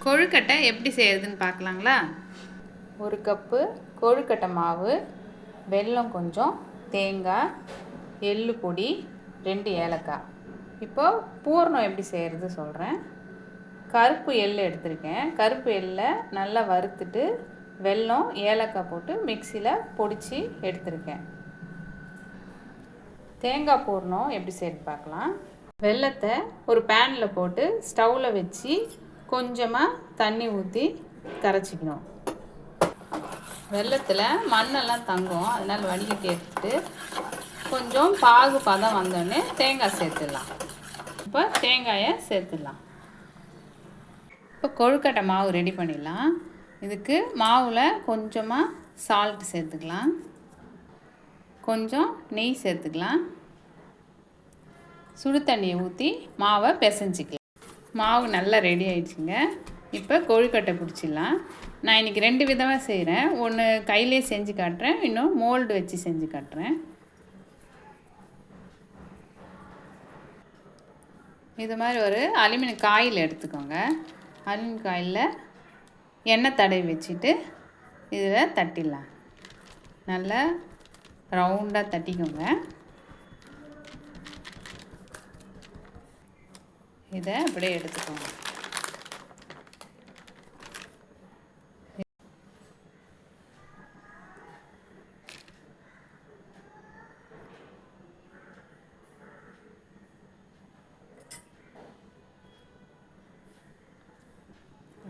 கொழுக்கட்டை எப்படி செய்யறதுன்னு பார்க்கலாங்களா? 1 கப்பு கொழுக்கட்டை மாவு, வெல்லம் கொஞ்சம், தேங்காய், எள்ளு பொடி, 2 ஏலக்காய். இப்போ பூரணம் எப்படி செய்கிறது சொல்கிறேன். கருப்பு எள்ளு எடுத்திருக்கேன். கருப்பு எள்ளை நல்லா வறுத்துட்டு வெல்லம், ஏலக்காய் போட்டு மிக்சியில் பொடிச்சு எடுத்திருக்கேன். தேங்காய் பூரணம் எப்படி செய்கிறது பார்க்கலாம். வெல்லத்தை ஒரு பேனில் போட்டு ஸ்டவ்வில் வச்சு கொஞ்சமாக தண்ணி ஊற்றி கரைச்சிக்கணும். வெல்லத்தில் மண்ணெல்லாம் தங்கும், அதனால் வடிகட்டி எடுத்துட்டு கொஞ்சம் பாகு பதம் வந்தோடனே தேங்காய் சேர்த்துடலாம். இப்போ தேங்காயை சேர்த்துடலாம். இப்போ கொழுக்கட்டை மாவு ரெடி பண்ணிடலாம். இதுக்கு மாவில் கொஞ்சமாக சால்ட் சேர்த்துக்கலாம், கொஞ்சம் நெய் சேர்த்துக்கலாம், சுடு தண்ணியை ஊற்றி மாவை பிசைஞ்சிக்கலாம். மாவு நல்லா ரெடி ஆயிடுச்சுங்க. இப்போ கொழுக்கட்டை பிடிச்சிடலாம். நான் இன்றைக்கி 2 விதமாக செய்கிறேன். ஒன்று கையிலே செஞ்சு காட்டுறேன், இன்னும் மோல்டு வச்சு செஞ்சு காட்டுறேன். இது மாதிரி ஒரு அலுமினியம் காயில் எடுத்துக்கோங்க. அலுமினியம் காயில் எண்ணெய் தடவி வச்சுட்டு இதில் தட்டிடலாம். நல்லா ரவுண்டாக தட்டிக்கோங்க. இதை அப்படியே எடுத்துக்கோங்க.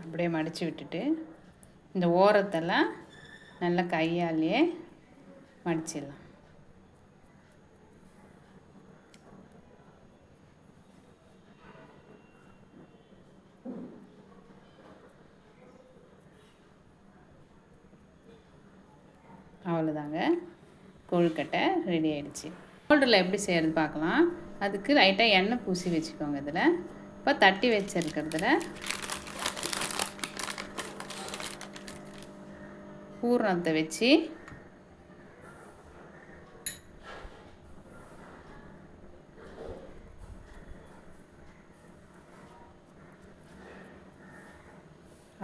அப்படியே மடித்து விட்டுட்டு இந்த ஓரத்தெல்லாம் நல்லா கையாலேயே மடிச்சிடலாம். அவ்வளோதாங்க, கொழுக்கட்டை ரெடி ஆகிடுச்சு. மோல்டில் எப்படி செய்கிறது பார்க்கலாம். அதுக்கு லைட்டாக எண்ணெய் பூசி வச்சுக்கோங்க. இதில் இப்போ தட்டி வச்சுருக்கிறதுல பூரணத்தை வச்சு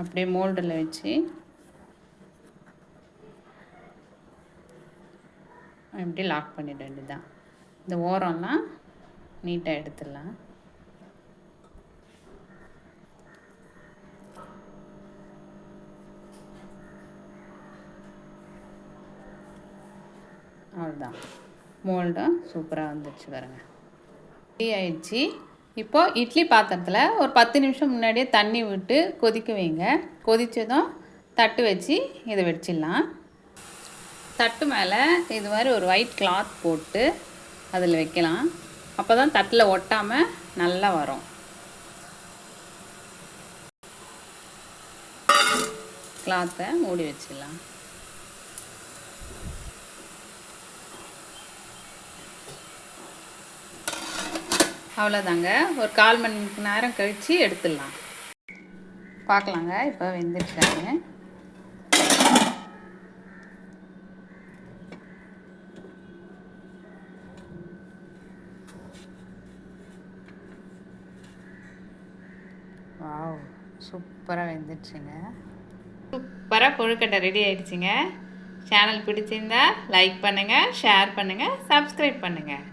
அப்படியே மோல்டில் வச்சு இப்படி லாக் பண்ணிட வேண்டியதுதான். இந்த ஓரம்லாம் நீட்டாக எடுத்துடலாம். அவ்வளோதான், மோல்டும் சூப்பராக வந்துடுச்சு பாருங்க. ரெடி ஆயிடுச்சு. இப்போது இட்லி பாத்திரத்தில் ஒரு 10 நிமிஷம் முன்னாடியே தண்ணி விட்டு கொதிக்க வைங்க. கொதித்ததும் தட்டு வச்சு இதை வச்சிடலாம். தட்டு மேலே இது மாதிரி ஒரு ஒயிட் கிளாத் போட்டு அதில் வைக்கலாம். அப்போ தான் தட்டில் ஒட்டாமல் நல்லா வரும். கிளாத்தை மூடி வச்சிடலாம். அவ்வளோதாங்க, ஒரு 1/4 மணி நேரம் கழித்து எடுத்துடலாம். பார்க்கலாங்க, இப்போ வெந்துடுச்சாங்க. வாவ், சூப்பராக வெந்துடுச்சுங்க. சூப்பராக கொழுக்கட்டை ரெடி ஆகிடுச்சிங்க. சேனல் பிடிச்சிருந்தா லைக் பண்ணுங்கள், ஷேர் பண்ணுங்கள், சப்ஸ்கிரைப் பண்ணுங்கள்.